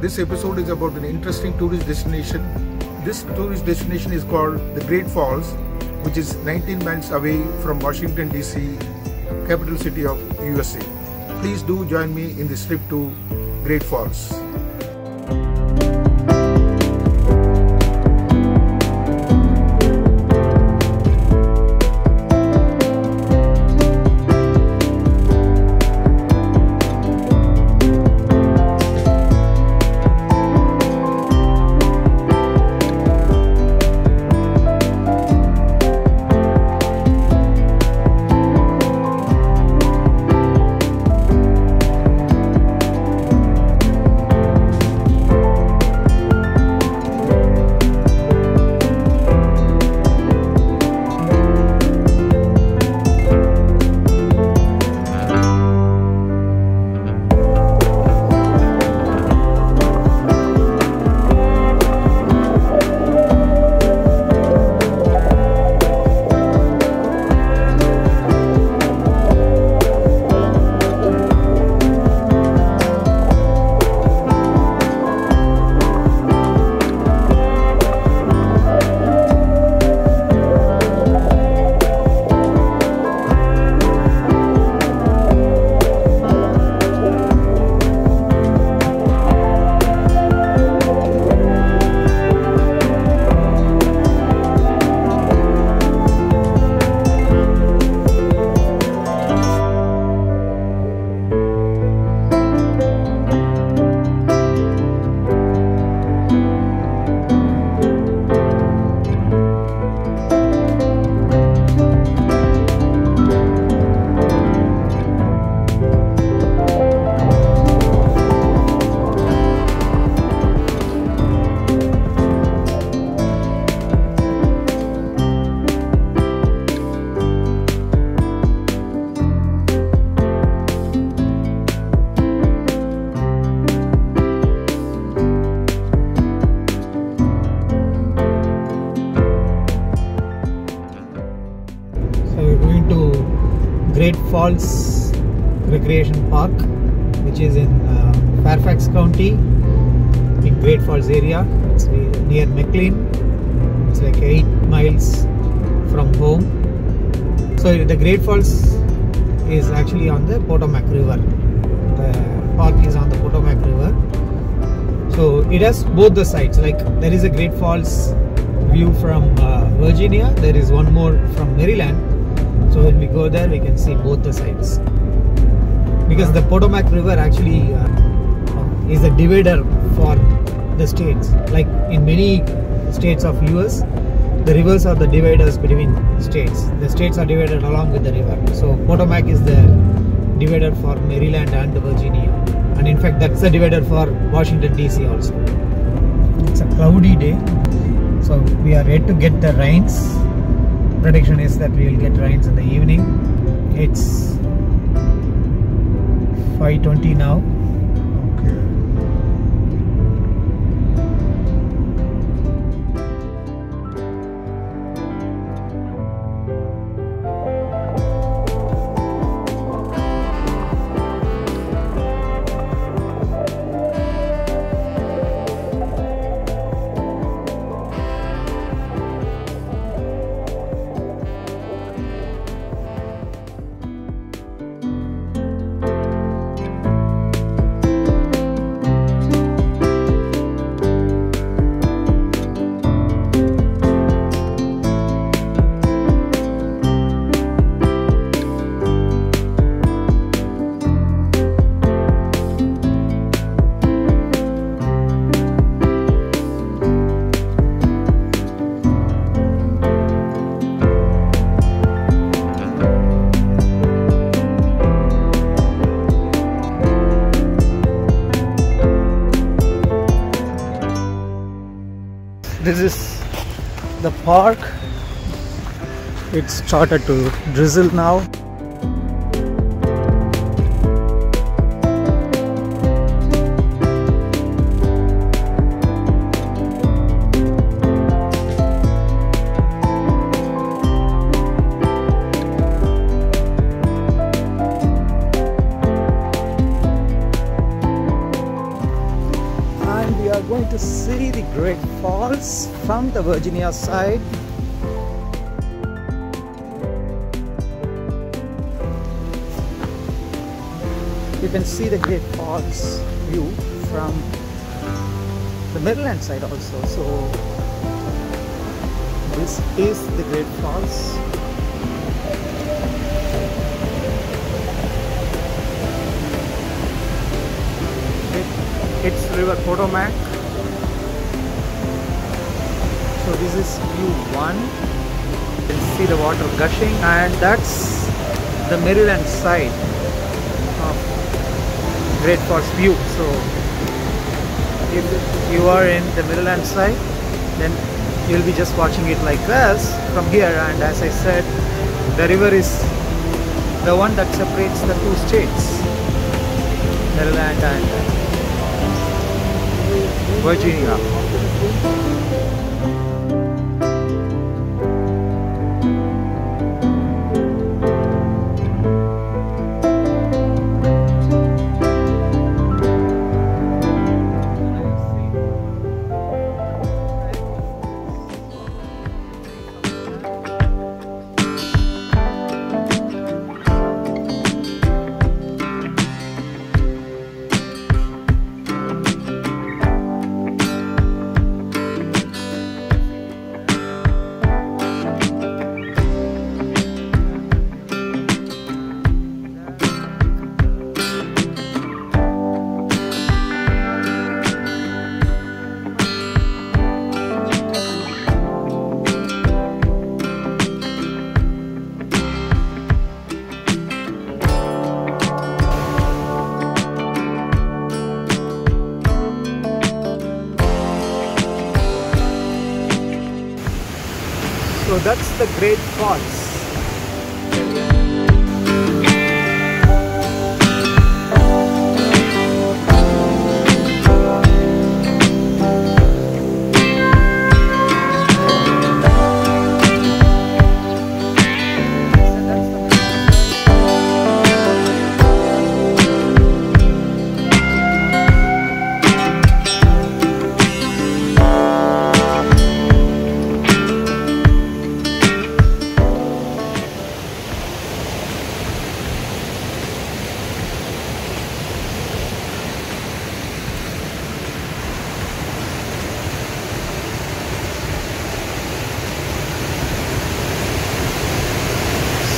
this episode is about an interesting tourist destination. This tourist destination is called the Great Falls, which is 19 miles away from Washington DC, capital city of USA. Please do join me in this trip to Great Falls. Great Falls Recreation Park, which is in Fairfax County in Great Falls area. It's near McLean. It's like 8 miles from home. So the Great Falls is actually on the Potomac River. The park is on the Potomac River. So it has both the sides. Like there is a Great Falls view from Virginia. There is one more from Maryland. So when we go there, we can see both the sides. Because the Potomac River actually is a divider for the states. Like in many states of US, the rivers are the dividers between states. The states are divided along with the river. So Potomac is the divider for Maryland and Virginia. And in fact, that's the divider for Washington DC also. It's a cloudy day. So we are ready to get the rains. Prediction is that we will get rains in the evening. It's 5:20 now. Okay. This is the park. It's started to drizzle now. Great Falls from the Virginia side. You can see the Great Falls view from the Maryland side also. So this is the Great Falls. It's River Potomac. So this is view 1. You can see the water gushing, and that's the Maryland side of Great Falls view. So if you are in the Maryland side, then you'll be just watching it like this from here. And as I said, the river is the one that separates the two states, Maryland and Virginia. So that's the Great Falls.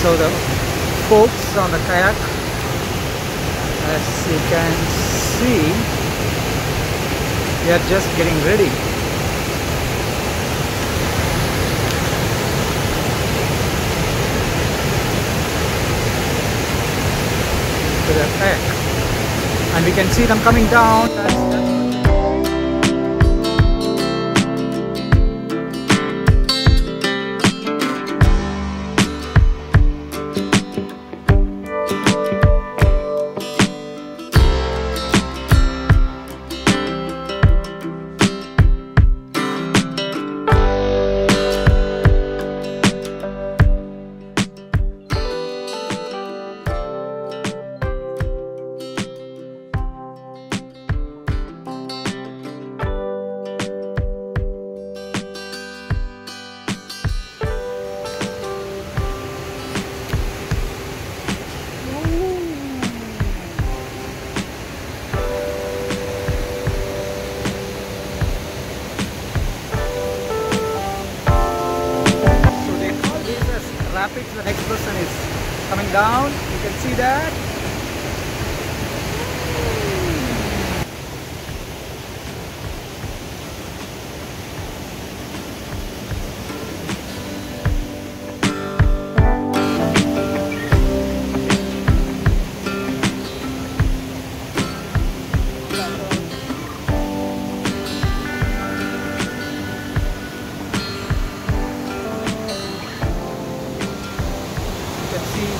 So the folks on the kayak, as you can see, they are just getting ready. To their kayak, and we can see them coming down. Rapids, the next person is coming down. You can see that.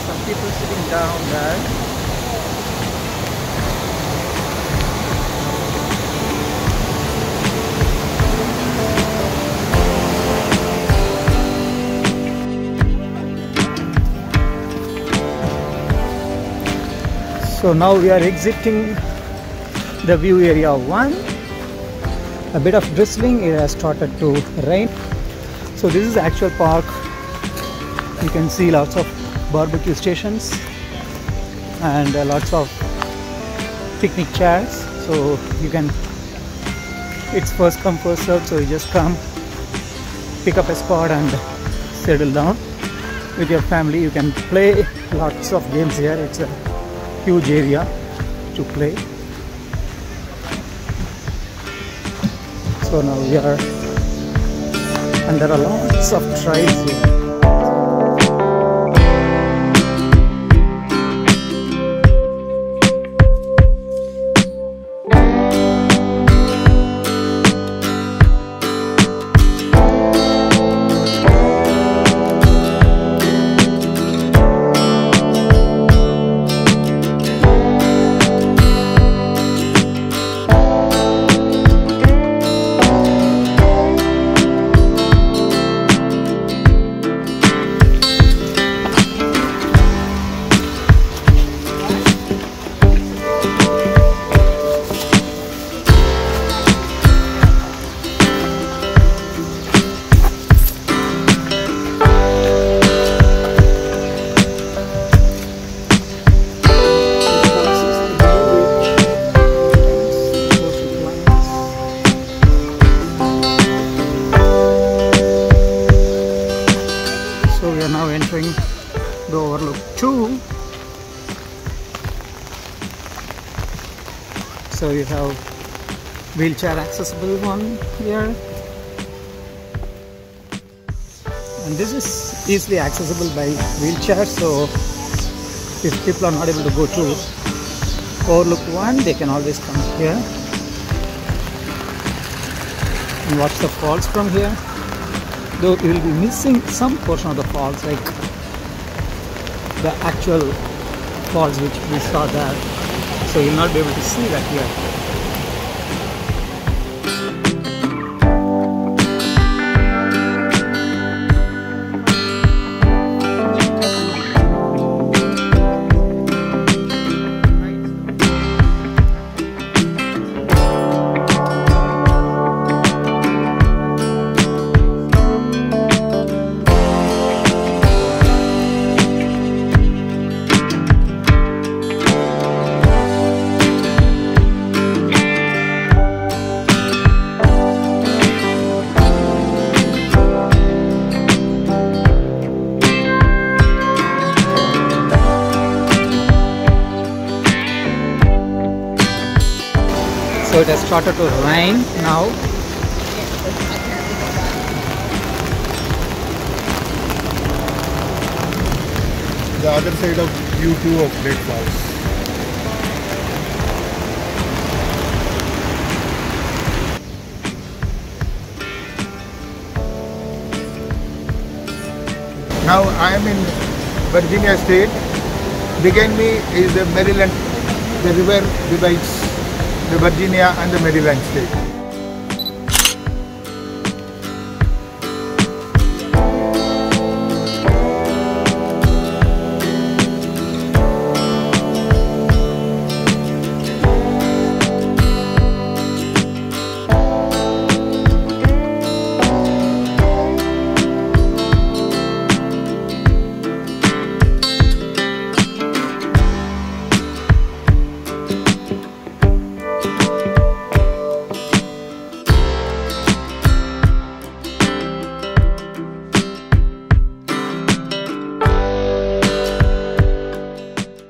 Some people sitting down there. So now we are exiting the view area 1. a bit of drizzling. It has started to rain. So this is the actual park. You can see lots of barbecue stations and lots of picnic chairs. So you can, it's first come first served, so you just come, pick up a spot and settle down with your family. You can play lots of games here. It's a huge area to play. So now we are, and there are lots of trails here. The overlook 2. So you have wheelchair accessible one here, and this is easily accessible by wheelchair. So if people are not able to go to overlook 1, they can always come here and watch the falls from here. Though you will be missing some portion of the falls, like the actual falls which we saw there, so you'll not be able to see that here. So it has started to rain now. The other side of view 2 of Great Falls. Now I am in Virginia state. Behind me is the Maryland. The river divides the Virginia and the Maryland state.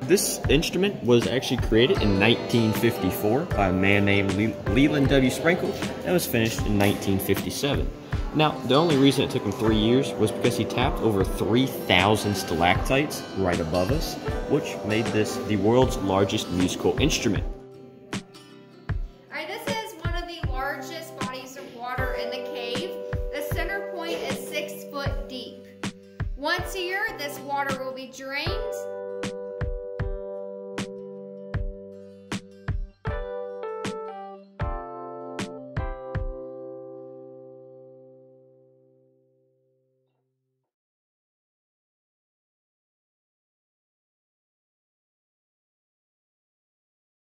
This instrument was actually created in 1954 by a man named Leland W. Sprinkle and was finished in 1957. Now, the only reason it took him 3 years was because he tapped over 3,000 stalactites right above us, which made this the world's largest musical instrument. Alright, this is one of the largest bodies of water in the cave. The center point is 6 foot deep. Once a year, this water will be drained